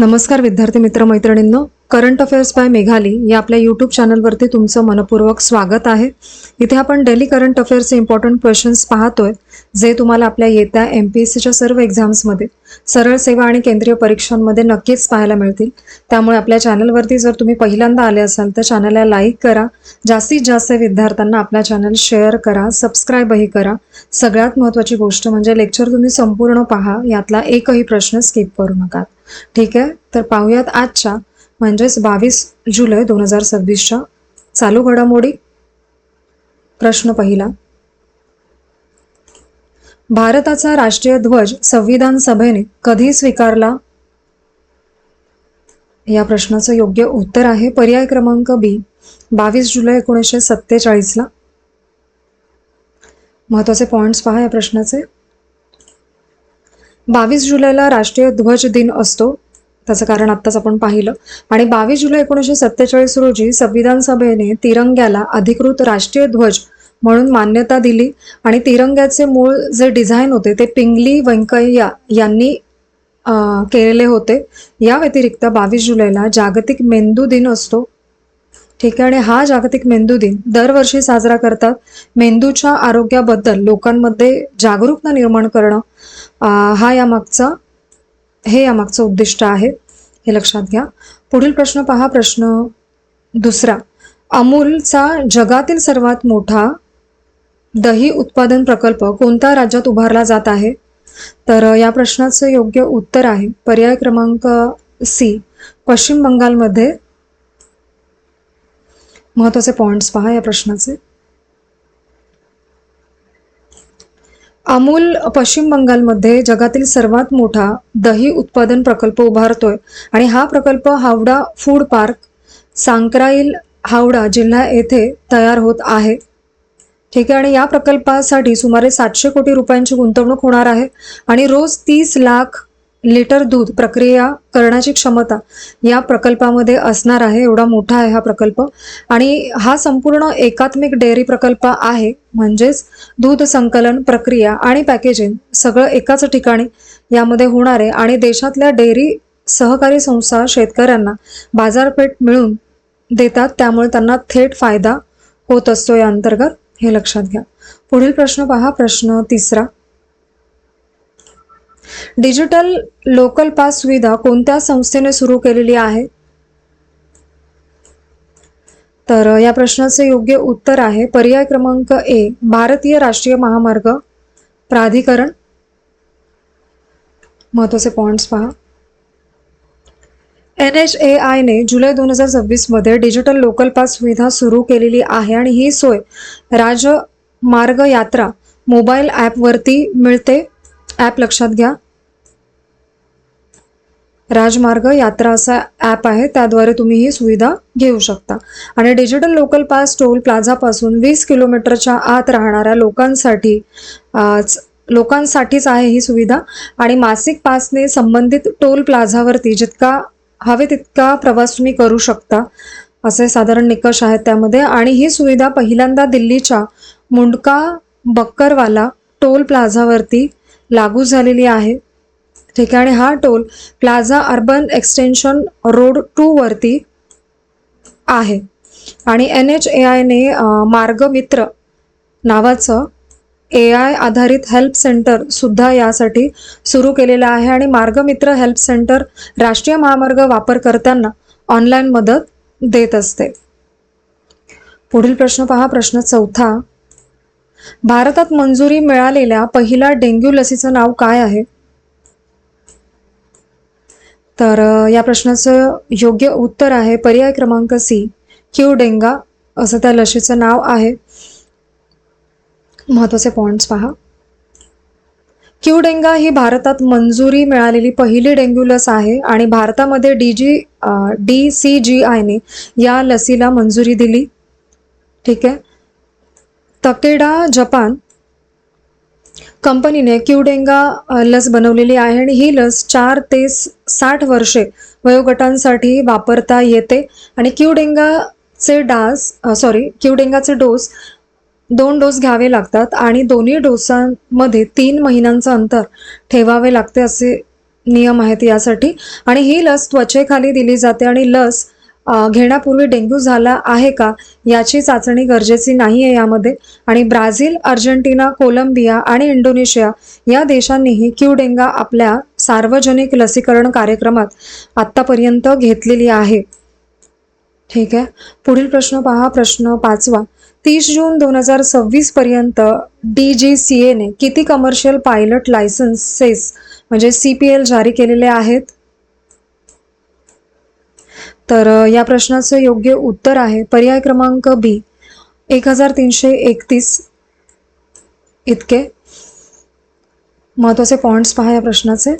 नमस्कार विद्यार्थी मित्र मैत्रिणींनो, करंट अफेअर्स बाय मेघाली या आपल्या यूट्यूब चॅनलवरती तुमचं मनपूर्वक स्वागत आहे. इथे आपण डेली करंट अफेअर्सचे इम्पॉर्टंट क्वेश्चन्स पाहतोय, जे तुम्हाला आपल्या येत्या MPSCच्या सर्व एक्झाम्समध्ये, सरळ सेवा आणि केंद्रीय परीक्षांमध्ये नक्कीच पाहायला मिळतील. त्यामुळे आपल्या चॅनलवरती जर तुम्ही पहिल्यांदा आले असाल तर चॅनलला लाईक करा, जास्तीत जास्त विद्यार्थ्यांना आपला चॅनल शेअर करा, सबस्क्राईबही करा. सगळ्यात महत्त्वाची गोष्ट म्हणजे लेक्चर तुम्ही संपूर्ण पहा, यातला एकही प्रश्न स्किप करू नका. ठीक आहे, तर पाहूयात आजच्या म्हणजेच 22 जुलै 2026च्या चालू घडामोडी. प्रश्न पहिला, भारताचा राष्ट्रीय ध्वज संविधान सभेने कधी स्वीकारला? या प्रश्नाचं योग्य उत्तर आहे पर्याय क्रमांक बी, 22 जुलै 1947ला. महत्त्वाचे पॉइंट्स पहा या प्रश्नाचे. 22 जुलैला राष्ट्रीय ध्वज दिन असतो, त्याचं कारण आत्ताच आपण पाहिलं. आणि 22 जुलै 1947 रोजी संविधान सभेने तिरंग्याला अधिकृत राष्ट्रीय ध्वज म्हणून मान्यता दिली. आणि तिरंग्याचे मूळ जे डिझाईन होते ते पिंगली व्यंकय्या यांनी केलेले होते. या व्यतिरिक्त 22 जुलैला जागतिक मेंदू दिन असतो. ठीक आहे, आणि हा जागतिक मेंदू दिन दरवर्षी साजरा करतात. मेंदूच्या आरोग्याबद्दल लोकांमध्ये जागरूकता निर्माण करणं हे यामागचं उद्दिष्ट आहे, हे लक्षात घ्या. पुढील प्रश्न पहा. प्रश्न दुसरा, अमूलचा जगातील सर्वात मोठा दही उत्पादन प्रकल्प कोणत्या राज्यात उभारला जात आहे? तर या प्रश्नाचं योग्य उत्तर आहे पर्याय क्रमांक सी, पश्चिम बंगालमध्ये. महत्त्वाचे पॉइंट्स पहा या प्रश्नाचे. अमूल पश्चिम बंगालमध्ये जगातील सर्वात मोठा दही उत्पादन प्रकल्प उभारतोय. आणि हा प्रकल्प हावडा फूड पार्क, सांक्राईल, हावडा जिल्हा येथे तयार होत आहे. ठीक आहे, आणि या प्रकल्पासाठी सुमारे 700 कोटी रुपयांची गुंतवणूक होणार आहे. आणि रोज 30 लाख लिटर दूध प्रक्रिया करण्याची क्षमता या प्रकल्पामध्ये असणार आहे. एवढा मोठा आहे हा प्रकल्प. आणि हा संपूर्ण एकात्मिक डेअरी प्रकल्प आहे, म्हणजेच दूध संकलन, प्रक्रिया आणि पॅकेजिंग सगळं एकाच ठिकाणी यामध्ये होणार आहे. आणि देशातल्या डेअरी सहकारी संस्था शेतकऱ्यांना बाजारपेठ मिळवून देतात, त्यामुळे त्यांना थेट फायदा होत असतो या अंतर्गत, हे लक्षात घ्या. पुढील प्रश्न पहा. प्रश्न तिसरा, डिजिटल लोकल पास सुविधा कोणत्या संस्थेने सुरू केलेली आहे? तर या प्रश्नाचे योग्य उत्तर आहे पर्याय क्रमांक ए, भारतीय राष्ट्रीय महामार्ग प्राधिकरण. महत्त्वाचे पॉइंट्स पहा. NHAI ने जुलै 2026 मध्ये डिजिटल लोकल पास सुविधा सुरू केलेली आहे. आणि ही सोय राजमार्ग यात्रा मोबाईल ॲपवरती मिळते. ॲप लक्षात घ्या, राजमार्ग यात्रा असा ॲप आहे, त्याद्वारे तुम्ही ही सुविधा घेऊ शकता. आणि डिजिटल लोकल पास टोल प्लाझापासून 20 किलोमीटरच्या आत राहणाऱ्या लोकांसाठीच आहे ही सुविधा. आणि मासिक पासने संबंधित टोल प्लाझावरती जितका हवे तितका प्रवास तुम्ही करू शकता, असे साधारण निकष आहेत त्यामध्ये. आणि ही सुविधा पहिल्यांदा दिल्लीच्या मुंडका बक्करवाला टोल प्लाझावरती लागू झालेली आहे. ठीक आहे, आणि हा toll plaza urban extension road 2 वरती आहे. आणि NHAI ने मार्गमित्र नावाचं AI आधारित हेल्प सेंटर सुद्धा यासाठी सुरू केलेलं आहे. आणि मार्गमित्र हेल्प सेंटर राष्ट्रीय महामार्ग वापरकर्त्यांना ऑनलाईन मदत देत असते. पुढील प्रश्न पहा. प्रश्न चौथा, भारतात मंजुरी मिळालेल्या पहिल्या डेंग्यू लसीचं नाव काय आहे? तर या प्रश्नाचं योग्य उत्तर आहे पर्याय क्रमांक सी, क्यूडेंगा असं त्या लसीचं नाव आहे. महत्त्वाचे पॉइंट्स पहा. क्यूडेंगा ही भारतात मंजुरी मिळालेली पहिली डेंग्यू लस आहे. आणि भारतामध्ये DCGI ने या लसीला मंजुरी दिली. ठीक आहे, तकेडा जपान कंपनीने क्यूडेंगा लस बनवलेली आहे. आणि ही लस 4 ते 60 वर्षे वयोगटांसाठी वापरता येते. आणि क्यूडेंगाचे डोस 2 डोस घ्यावे लागतात. आणि दोन्ही डोसांमध्ये 3 महिन्यांचं अंतर ठेवावे लागते असे नियम आहेत यासाठी. आणि ही लस त्वचेखाली दिली जाते आणि लस घेण्यापूर्वी डेंग्यू झाला आहे का याची चाचणी गरजेची नाही आहे यामध्ये. आणि ब्राझील, अर्जेंटिना, कोलंबिया आणि इंडोनेशिया या देशांनीही क्यूडेंगा आपल्या सार्वजनिक लसीकरण कार्यक्रमात आत्तापर्यंत घेतलेली आहे. ठीक आहे. पुढील प्रश्न पहा, प्रश्न 5वा. 30 जून 2026 पर्यंत DGCA ने किती कमर्शियल पायलट लायसन्सेस म्हणजे CPL जारी केलेले आहेत? तर या प्रश्नाचं योग्य उत्तर आहे पर्याय क्रमांक बी, 1331 इतके. महत्त्वाचे पॉइंट्स पहा या प्रश्नाचे.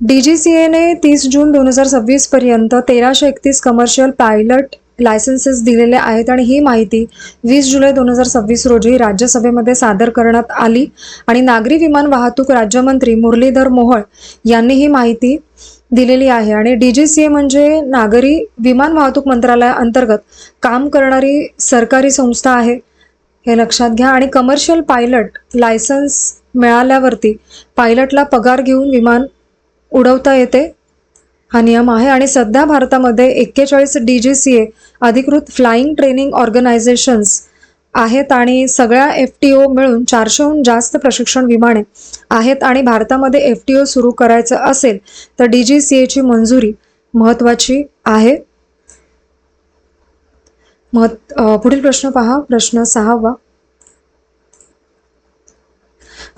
DGCA ने 30 जून 2026 पर्यंत 1331 कमर्शियल पायलट लायसन्सेस दिलेले आहेत आणि ही माहिती 20 जुलै 2026 रोजी राज्यसभेमध्ये सादर करण्यात आली. आणि नागरी विमान वाहतूक राज्यमंत्री मुरलीधर मोहोळ यांनी ही माहिती दिलेली आहे. आणि DGCA म्हणजे नागरी विमान वाहतूक मंत्रालयाअंतर्गत काम करणारी सरकारी संस्था आहे, हे लक्षात घ्या. आणि कमर्शियल पायलट लायसन्स मिळाल्यावरती पायलटला पगार घेऊन विमान उडवता येते, हा नियम आहे. आणि सध्या भारतामध्ये 41 DGCA अधिकृत फ्लाइंग ट्रेनिंग ऑर्गनायझेशन्स आहेत आणि सगळ्या FTO मिळून 400हून जास्त प्रशिक्षण विमाने आहेत. आणि भारतामध्ये FTO सुरू करायचं असेल तर DGCAची मंजुरी महत्त्वाची आहे. पुढील प्रश्न पहा, प्रश्न 6वा.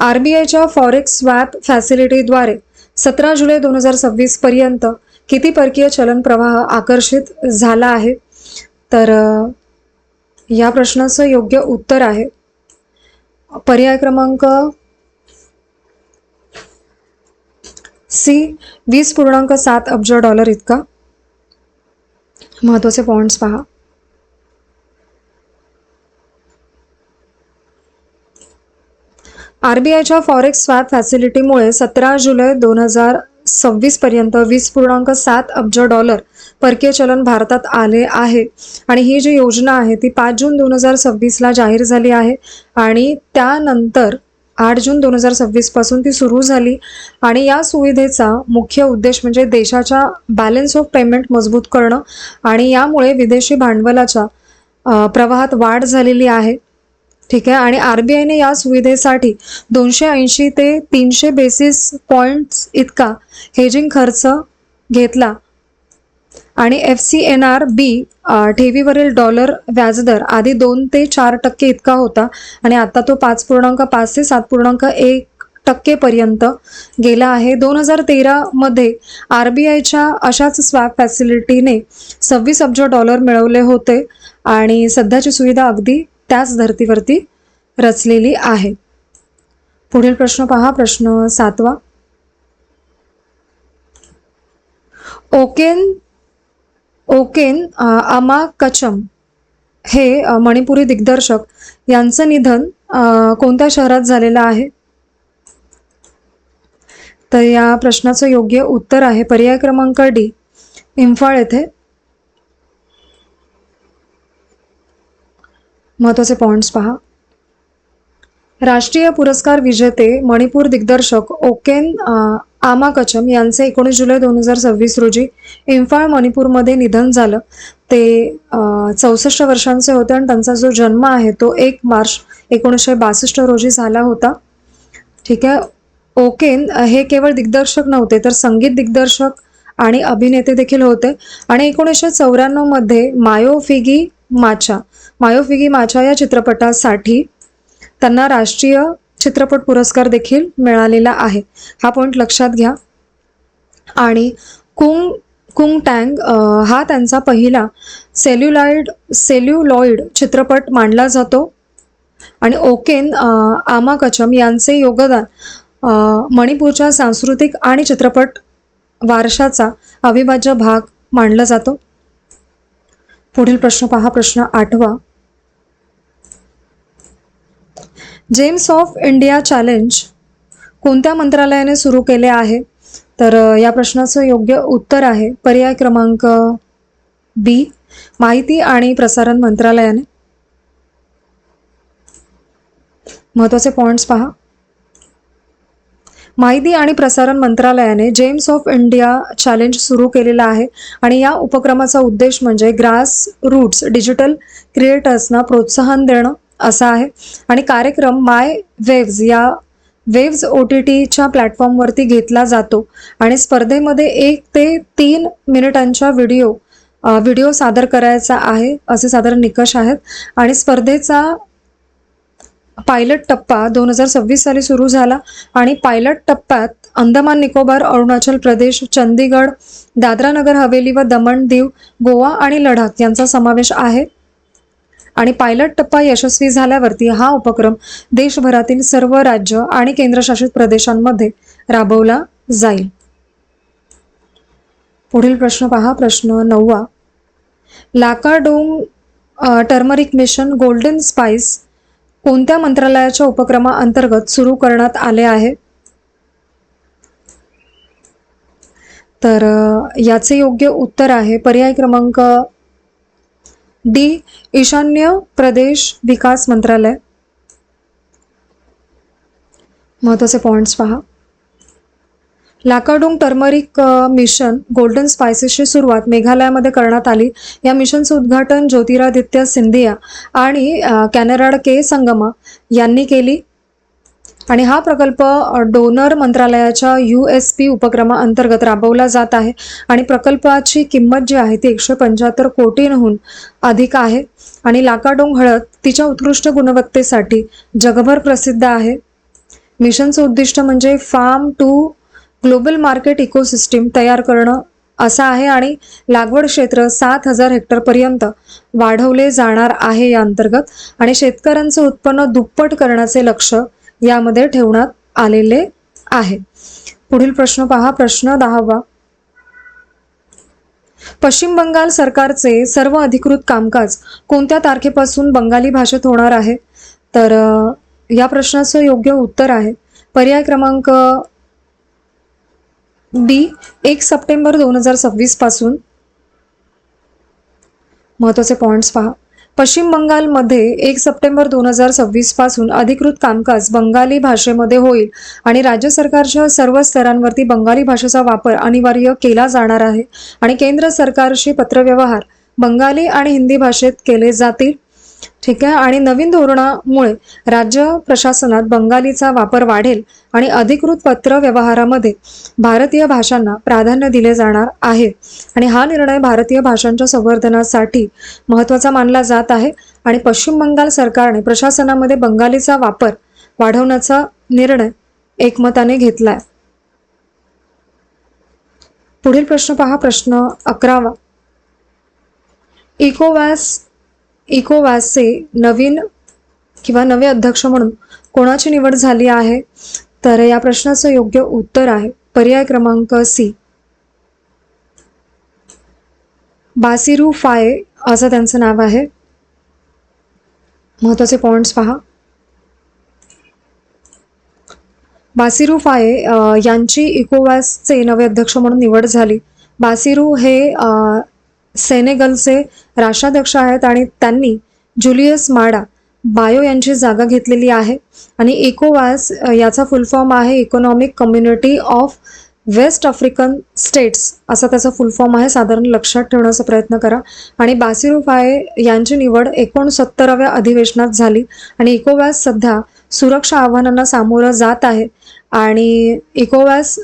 RBIच्या फॉरेक्स स्वॅप फॅसिलिटीद्वारे 17 जुलै 2026 पर्यंत किती परकीय चलन प्रवाह आकर्षित झाला आहे? तर या प्रश्नाचं योग्य उत्तर आहे पर्याय क्रमांक सी, 20.7 अब्ज डॉलर इतका. महत्त्वाचे पॉइंट्स पहा. RBIच्या फॉरेक्स स्वॅप फॅसिलिटीमुळे 17 जुलै 2026 पर्यंत 20.7 अब्ज डॉलर परकीय चलन भारतात आले आहे. आणि ही जी योजना आहे ती 5 जून 2026ला जाहीर झाली आहे आणि त्यानंतर 8 जून 2026 पासून ती सुरू झाली. आणि या सुविधेचा मुख्य उद्देश म्हणजे देशाच्या बॅलन्स ऑफ पेमेंट मजबूत करणं आणि यामुळे विदेशी भांडवलाच्या प्रवाहात वाढ झालेली आहे. ठीक आहे. आणि RBIने या सुविधेसाठी 280 ते 300 बेसिस पॉइंट्स इतका हेजिंग खर्च घेतला. आणि FCNRB ठेवीवरील डॉलर व्याजदर आधी 2 ते 4% इतका होता आणि आता तो 5.5 ते 7.1% पर्यंत गेला आहे. 2013 मध्ये RBIच्या अशाच स्वॅप फॅसिलिटीने 26 अब्ज डॉलर मिळवले होते आणि सध्याची सुविधा अगदी त्याच धर्तीवरती रचलेली आहे. पुढील प्रश्न पहा, प्रश्न 7वा. ओकेन अमाकचम हे मणिपुरी दिग्दर्शक यांचं निधन कोणत्या शहरात झालेलं आहे? तर या प्रश्नाचं योग्य उत्तर आहे पर्याय क्रमांक डी, इम्फाळ येथे. महत्त्वाचे पॉइंट्स पहा. राष्ट्रीय पुरस्कार विजेते मणिपूर दिग्दर्शक ओकेन आमाकचम यांचे 19 जुलै 2026 रोजी इम्फाळ मणिपूरमध्ये निधन झालं. ते 64 वर्षांचे होते आणि त्यांचा जो जन्म आहे तो 1 मार्च 1962 रोजी झाला होता. ठीक आहे. ओकेन हे केवळ दिग्दर्शक नव्हते तर संगीत दिग्दर्शक आणि अभिनेते देखील होते. आणि 1994 मध्ये मायोफिगी माचा या चित्रपटासाठी त्यांना राष्ट्रीय चित्रपट पुरस्कार देखील मिळालेला आहे, हा पॉइंट लक्षात घ्या. आणि कुंग टँग हा त्यांचा पहिला सेल्युलॉइड चित्रपट मानला जातो. आणि ओकेन आमाकचम यांचे योगदान मणिपूरच्या सांस्कृतिक आणि चित्रपट वारशाचा अविभाज्य भाग मानला जातो. पुढील प्रश्न पहा, प्रश्न 8वा. जेम्स ऑफ इंडिया चॅलेंज कोणत्या मंत्रालयाने सुरू केले आहे? तर या प्रश्नाचं योग्य उत्तर आहे पर्याय क्रमांक बी, माहिती आणि प्रसारण मंत्रालयाने. महत्त्वाचे पॉइंट्स पहा. माहिती आणि प्रसारण मंत्रालयाने जेम्स ऑफ इंडिया चॅलेंज सुरू केलेला आहे आणि या उपक्रमाचा उद्देश म्हणजे ग्रास रूट्स डिजिटल क्रिएटर्सना प्रोत्साहन देणं असा आहे. आणि कार्यक्रम माय वेव्ज या वेव्ज OTTच्या प्लॅटफॉर्मवरती घेतला जातो आणि स्पर्धेमध्ये 1 ते 3 मिनिटांच्या व्हिडिओ सादर करायचा आहे असे साधारण निकष आहेत. आणि स्पर्धेचा पायलट टप्पा 2026 साली सुरू झाला आणि पायलट टप्प्यात अंदमान निकोबार, अरुणाचल प्रदेश, चंदीगड, दादरा नगर हवेली व दमण दीव, गोवा आणि लडाख यांचा समावेश आहे. आणि पायलट टप्पा यशस्वी झाल्यावरती हा उपक्रम देशभरातील सर्व राज्य आणि केंद्रशासित प्रदेशांमध्ये राबवला जाईल. पुढील प्रश्न पहा, प्रश्न 9. Lakadong turmeric mission golden spice कोणत्या मंत्रालयाच्या उपक्रमाअंतर्गत सुरू करण्यात आले आहे? तर याचे योग्य उत्तर आहे पर्याय क्रमांक डी, ईशान्य प्रदेश विकास मंत्रालय. महत्त्वाचे पॉइंट्स पहा. लाकाडोंग टर्मरिक मिशन गोल्डन स्पाइसेसची सुरुवात मेघालयामध्ये करण्यात आली. या मिशनचं उद्घाटन ज्योतिरादित्य सिंधिया आणि कॅनराड के संगमा यांनी केली. आणि हा प्रकल्प डोनर मंत्रालयाच्या USP उपक्रमाअंतर्गत राबवला जात आहे आणि प्रकल्पाची किंमत जी आहे ती 175 कोटींहून अधिक आहे. आणि लाकाडोंग हळद तिच्या उत्कृष्ट गुणवत्तेसाठी जगभर प्रसिद्ध आहे. मिशनचं उद्दिष्ट म्हणजे farm to global market ecosystem तयार करणं असं आहे आणि लागवड क्षेत्र 7,000 हेक्टरपर्यंत वाढवले जाणार आहे या अंतर्गत. आणि शेतकऱ्यांचं उत्पन्न दुप्पट करण्याचे लक्ष्य यामध्ये ठेवण्यात आलेले आहे. पुढील प्रश्न पहा, प्रश्न 10. पश्चिम बंगाल सरकारचे सर्व अधिकृत कामकाज कोणत्या तारखेपासून बंगाली भाषेत होणार आहे? तर या प्रश्नाचं योग्य उत्तर आहे पर्याय क्रमांक डी, 1 सप्टेंबर 2026 पासून. महत्त्वाचे पॉइंट्स पहा. पश्चिम बंगालमध्ये 1 सप्टेंबर 2026 पासून अधिकृत कामकाज बंगाली भाषेमध्ये होईल आणि राज्य सरकारच्या सर्व स्तरांवरती बंगाली भाषेचा वापर अनिवार्य केला जाणार आहे. आणि केंद्र सरकारशी पत्रव्यवहार बंगाली आणि हिंदी भाषेत केले जातील. ठीक आहे. आणि नवीन धोरणामुळे राज्य प्रशासनात बंगालीचा वापर वाढेल आणि अधिकृत पत्र व्यवहारामध्ये भारतीय भाषांना प्राधान्य दिले जाणार आहे. आणि हा निर्णय भारतीय भाषांच्या संवर्धनासाठी महत्त्वाचा मानला जात आहे. आणि पश्चिम बंगाल सरकारने प्रशासनामध्ये बंगालीचा वापर वाढवण्याचा निर्णय एकमताने घेतलाय. पुढील प्रश्न पहा, प्रश्न 11. इकोवॅसचे नवे अध्यक्ष म्हणून कोणाची निवड झाली आहे? तर या प्रश्नाचं योग्य उत्तर आहे पर्याय क्रमांक सी, बासिरू फाये असं त्यांचं नाव आहे. महत्त्वाचे पॉइंट्स पहा. बासिरू फाये यांची इकोवॅसचे नवे अध्यक्ष म्हणून निवड झाली. बासिरू हे सेनेगलचे राष्ट्राध्यक्ष आहेत आणि त्यांनी जुलियस माडा बायो यांची जागा घेतलेली आहे. आणि इकोवॅस याचा फुल फॉर्म आहे economic community of west African states असा त्याचा फुल फॉर्म आहे. साधारण लक्षात ठेवण्याचा प्रयत्न करा. आणि बासिरू फाये यांची निवड 69व्या अधिवेशनात झाली. आणि इकोवॅस सध्या सुरक्षा आव्हानांना सामोरं जात आहे आणि इकोवॅस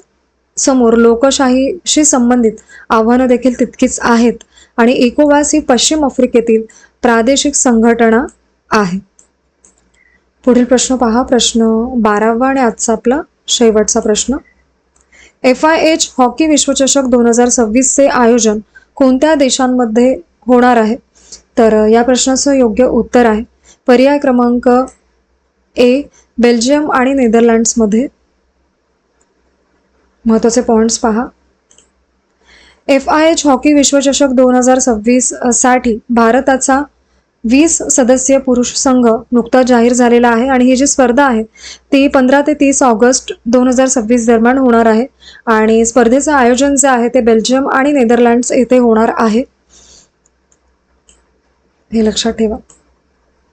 समोर लोकशाहीशी संबंधित आव्हानं देखील तितकीच आहेत. आणि इकोवॅस ही पश्चिम आफ्रिकेतील प्रादेशिक संघटना आहे. पुढील प्रश्न पहा, प्रश्न 12 आणि आजचा आपला शेवटचा प्रश्न. FIH हॉकी विश्वचषक 2026चे आयोजन कोणत्या देशांमध्ये होणार आहे? तर या प्रश्नाचं योग्य उत्तर आहे पर्याय क्रमांक ए, बेल्जियम आणि नेदरलँड्समध्ये. महत्त्वाचे पॉइंट्स पहा. FIH हॉकी विश्वचषक 2026 साठी भारताचा 20 सदस्यीय पुरुष संघ नुकताच जाहीर झालेला आहे. आणि ही जी स्पर्धा आहे ती 15 ते 30 ऑगस्ट 2026 दरम्यान होणार आहे. आणि स्पर्धेचं आयोजन जे आहे ते बेल्जियम आणि नेदरलँड्स येथे होणार आहे, हे लक्षात ठेवा.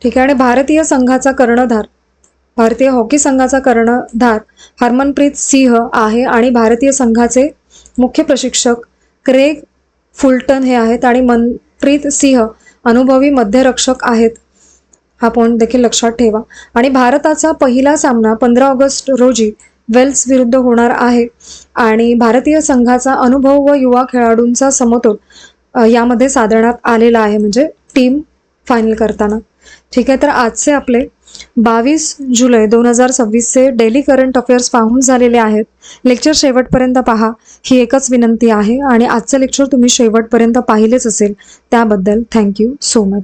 ठीक आहे. आणि भारतीय संघाचा कर्णधार भारतीय हॉकी संघाचा कर्णधार हरमनप्रीत सिंह आहे आणि भारतीय संघाचे मुख्य प्रशिक्षक क्रेग फुलटन हे आहेत आणि मनप्रीत सिंह अनुभवी मध्यरक्षक आहेत. हा पॉईंट देखील लक्षात ठेवा. आणि भारताचा पहिला सामना 15 ऑगस्ट रोजी वेल्स विरुद्ध होणार आहे आणि भारतीय संघाचा अनुभव व युवा खेळाडूंचा समतोल यामध्ये साधण्यात आलेला आहे, म्हणजे टीम फायनल करताना. ठीक आहे, तर आजचे आपले 22 जुलै 2026चे डेली करंट अफेअर्स पाहून झालेले आहेत. लेक्चर शेवटपर्यंत पहा ही एकच विनंती आहे आणि आजचं लेक्चर तुम्ही शेवटपर्यंत पाहिलेच असेल त्याबद्दल थँक्यू सो मच.